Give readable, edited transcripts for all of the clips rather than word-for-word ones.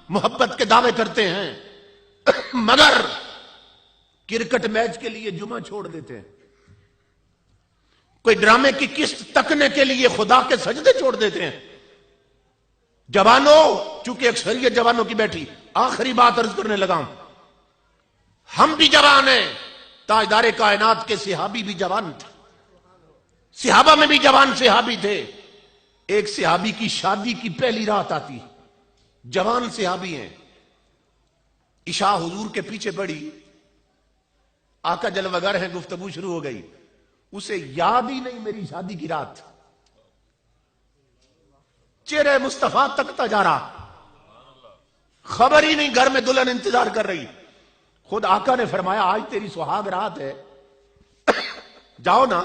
محبت کے دعوے کرتے ہیں مگر کرکٹ میچ کے لیے جمعہ چھوڑ دیتے ہیں، کوئی ڈرامے کی قسط تکنے کے لیے خدا کے سجدے چھوڑ دیتے ہیں۔ جوانوں، چونکہ اکثریت جوانوں کی بیٹھی، آخری بات عرض کرنے لگا ہوں، ہم بھی جوان ہیں، تاجدار کائنات کے صحابی بھی جوان تھے، صحابہ میں بھی جوان صحابی تھے۔ ایک صحابی کی شادی کی پہلی رات آتی، جوان صحابی ہیں، عشاء حضور کے پیچھے پڑی، آقا جلوگر ہیں، گفتگو شروع ہو گئی، اسے یاد ہی نہیں میری شادی کی رات، چہرے مصطفیٰ تکتا جا رہا، خبر ہی نہیں گھر میں دلہن انتظار کر رہی۔ خود آقا نے فرمایا آج تیری سہاگ رات ہے، جاؤ نا۔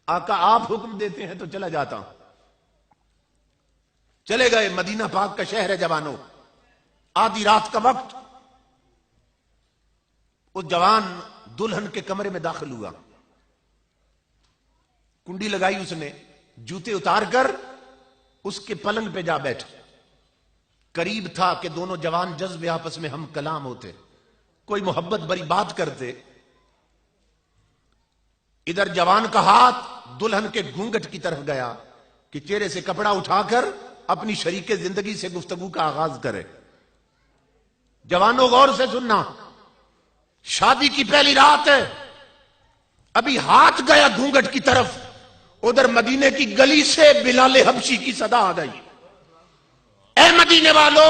آقا آپ حکم دیتے ہیں تو چلا جاتا ہوں۔ چلے گئے، مدینہ پاک کا شہر ہے جوانوں، آدھی رات کا وقت، وہ جوان دلہن کے کمرے میں داخل ہوا، کنڈی لگائی اس نے، جوتے اتار کر اس کے پلنگ پہ جا بیٹھا۔ قریب تھا کہ دونوں جوان جذب آپس میں ہم کلام ہوتے، کوئی محبت بری بات کرتے۔ ادھر جوان کا ہاتھ دلہن کے گھونگھٹ کی طرف گیا کہ چہرے سے کپڑا اٹھا کر اپنی شریک زندگی سے گفتگو کا آغاز کرے۔ جوانوں غور سے سننا، شادی کی پہلی رات ہے، ابھی ہاتھ گیا گھونگھٹ کی طرف، ادھر مدینے کی گلی سے بلال حبشی کی صدا آ گئی، اے مدینے والو،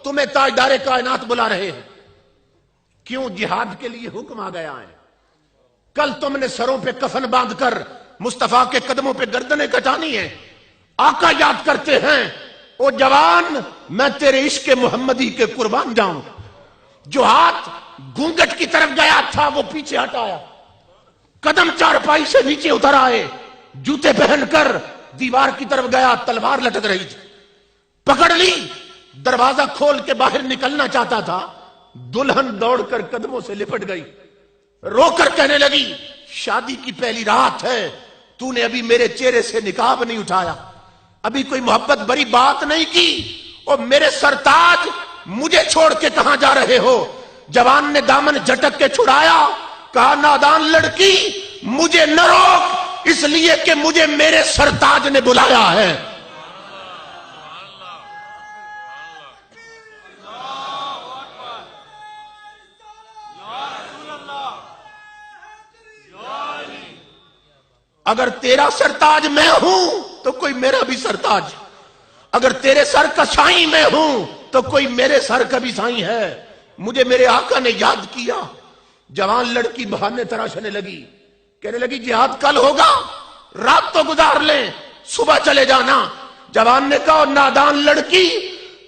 تمہیں تاجدار کائنات بلا رہے ہیں۔ کیوں؟ جہاد کے لیے حکم آ گیا ہے، کل تم نے سروں پہ کفن باندھ کر مصطفیٰ کے قدموں پہ گردنیں کٹانی ہیں۔ آقا یاد کرتے ہیں، او جوان، میں تیرے عشق محمدی کے قربان جاؤں۔ جو ہاتھ گھونگھٹ کی طرف گیا تھا وہ پیچھے ہٹایا، قدم چارپائی سے نیچے اتر آئے، جوتے پہن کر دیوار کی طرف گیا، تلوار لٹک رہی تھی، پکڑ لی، دروازہ کھول کے باہر نکلنا چاہتا تھا، دلہن دوڑ کر قدموں سے لپٹ گئی، رو کر کہنے لگی شادی کی پہلی رات ہے، تو نے ابھی میرے چہرے سے نقاب نہیں اٹھایا، ابھی کوئی محبت بری بات نہیں کی، اور میرے سرتاج مجھے چھوڑ کے کہاں جا رہے ہو؟ جوان نے دامن جھٹک کے چھڑایا، کہا نادان لڑکی، مجھے نہ روک، اس لیے کہ مجھے میرے سرتاج نے بلایا ہے۔ اگر تیرا سرتاج میں ہوں تو کوئی میرا بھی سرتاج، اگر تیرے سر کا سائیں میں ہوں تو کوئی میرے سر کا بھی سائیں ہے۔ مجھے میرے آقا نے یاد کیا۔ جوان لڑکی بہانے تراشنے لگی، کہنے لگی جہاد کل ہوگا، رات تو گزار لیں، صبح چلے جانا۔ جوان نے کہا نادان لڑکی،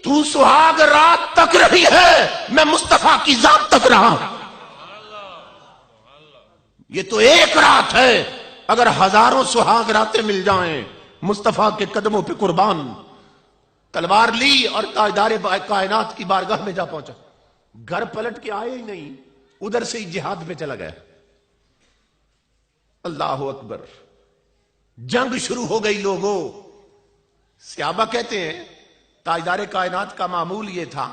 تو سہاگ رات تک رہی ہے، میں مصطفیٰ کی ذات تک رہا۔ یہ تو ایک رات ہے، اگر ہزاروں سہاگ راتیں مل جائیں، مصطفیٰ کے قدموں پہ قربان۔ تلوار لی اور تاجدار کائنات کی بارگاہ میں جا پہنچا، گھر پلٹ کے آئے ہی نہیں، ادھر سے ہی جہاد پہ چلا گیا۔ اللہ اکبر، جنگ شروع ہو گئی لوگوں۔ صحابہ کہتے ہیں تاجدار کائنات کا معمول یہ تھا،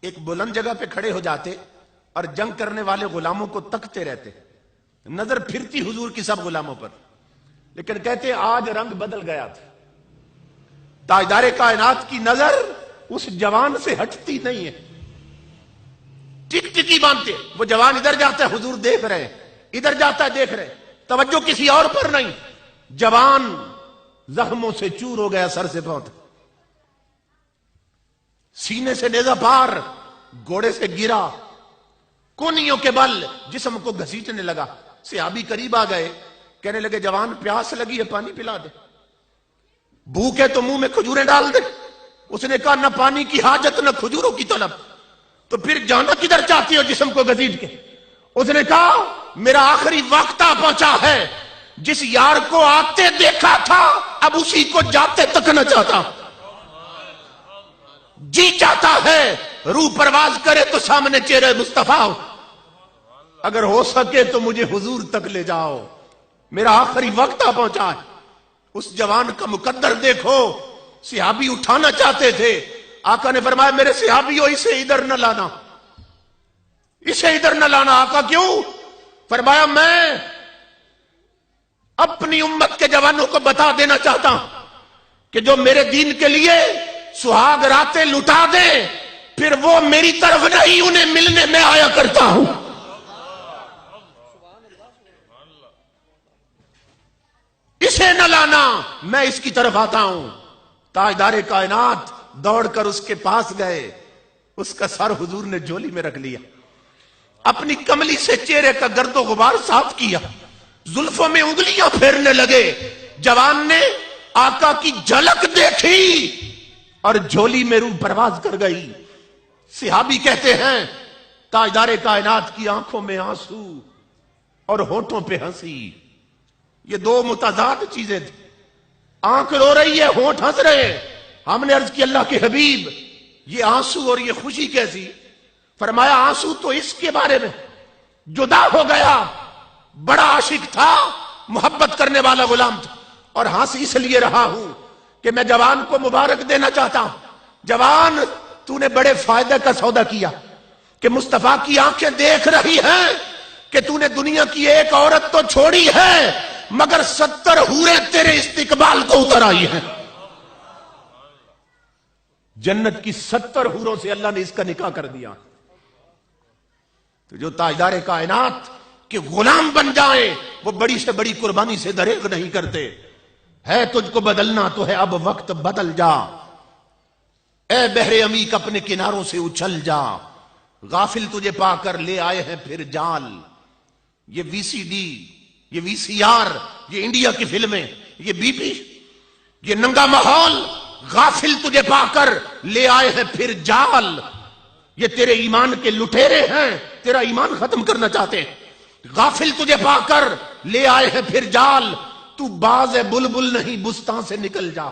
ایک بلند جگہ پہ کھڑے ہو جاتے اور جنگ کرنے والے غلاموں کو تکتے رہتے، نظر پھرتی حضور کی سب غلاموں پر، لیکن کہتے آج رنگ بدل گیا تھا، تاجدار کائنات کی نظر اس جوان سے ہٹتی نہیں ہے، ٹک ٹکی باندھتے، وہ جوان ادھر جاتا ہے حضور دیکھ رہے، ادھر جاتا ہے دیکھ رہے، توجہ کسی اور پر نہیں۔ جوان زخموں سے چور ہو گیا سر سے پاؤں تک، سینے سے نیزہ پار، گھوڑے سے گرا، کونیوں کے بل جسم کو گھسیٹنے لگا۔ صحابی قریب آ گئے، کہنے لگے جوان پیاس لگی ہے، پانی پلا دے، بھوک ہے تو منہ میں کھجوریں ڈال دے۔ اس نے کہا نہ پانی کی حاجت نہ کھجوروں کی طلب، تو پھر جانا کدھر چاہتی ہو جسم کو گھسیٹ کے؟ اس نے کہا میرا آخری وقت آ پہنچا ہے، جس یار کو آتے دیکھا تھا اب اسی کو جاتے تک نہ چاہتا، جی چاہتا ہے روح پرواز کرے تو سامنے چہرے مصطفیٰ ہو، اگر ہو سکے تو مجھے حضور تک لے جاؤ، میرا آخری وقت آ پہنچا ہے۔ اس جوان کا مقدر دیکھو، صحابی اٹھانا چاہتے تھے، آقا نے فرمایا میرے صحابیوں اسے ادھر نہ لانا، اسے ادھر نہ لانا۔ آقا کیوں؟ فرمایا میں اپنی امت کے جوانوں کو بتا دینا چاہتا ہوں کہ جو میرے دین کے لیے سہاگ راتیں لٹا دے پھر وہ میری طرف نہیں انہیں ملنے میں آیا کرتا ہوں۔ اسے نہ لانا، میں اس کی طرف آتا ہوں۔ تاجدار کائنات دوڑ کر اس کے پاس گئے، اس کا سر حضور نے جھولی میں رکھ لیا، اپنی کملی سے چہرے کا گرد و غبار صاف کیا، زلفوں میں انگلیاں پھیرنے لگے۔ جوان نے آقا کی جھلک دیکھی اور جھولی میں روح پرواز کر گئی۔ صحابی کہتے ہیں تاجدار کائنات کی آنکھوں میں آنسو اور ہونٹوں پہ ہنسی، یہ دو متضاد چیزیں تھیں۔ آنکھ رو رہی ہے، ہونٹ ہنس رہے ہیں۔ ہم نے عرض کی اللہ کے حبیب یہ آنسو اور یہ خوشی کیسی؟ فرمایا آنسو تو اس کے بارے میں، جدا ہو گیا، بڑا عاشق تھا، محبت کرنے والا غلام تھا، اور ہنس اس لیے رہا ہوں کہ میں جوان کو مبارک دینا چاہتا ہوں۔ جوان تو نے بڑے فائدے کا سودا کیا کہ مصطفیٰ کی آنکھیں دیکھ رہی ہیں کہ تو نے دنیا کی ایک عورت تو چھوڑی ہے مگر 70 حوریں تیرے استقبال کو اتر آئی ہیں۔ جنت کی 70 حوروں سے اللہ نے اس کا نکاح کر دیا۔ تو جو تاجدار کائنات کے غلام بن جائیں وہ بڑی سے بڑی قربانی سے دریغ نہیں کرتے۔ ہے تجھ کو بدلنا تو ہے اب وقت بدل جا، اے بحر عمیق اپنے کناروں سے اچھل جا، غافل تجھے پا کر لے آئے ہیں پھر جال۔ یہ وی سی ڈی، یہ وی سی آر، یہ انڈیا کی فلمیں، یہ بی پی، یہ ننگا ماحول، غافل تجھے پا کر لے آئے ہیں پھر جال۔ یہ تیرے ایمان کے لٹیرے ہیں، تیرا ایمان ختم کرنا چاہتے ہیں۔ غافل تجھے پا کر لے آئے ہیں پھر جال، تو باز بلبل نہیں بستان سے نکل جا۔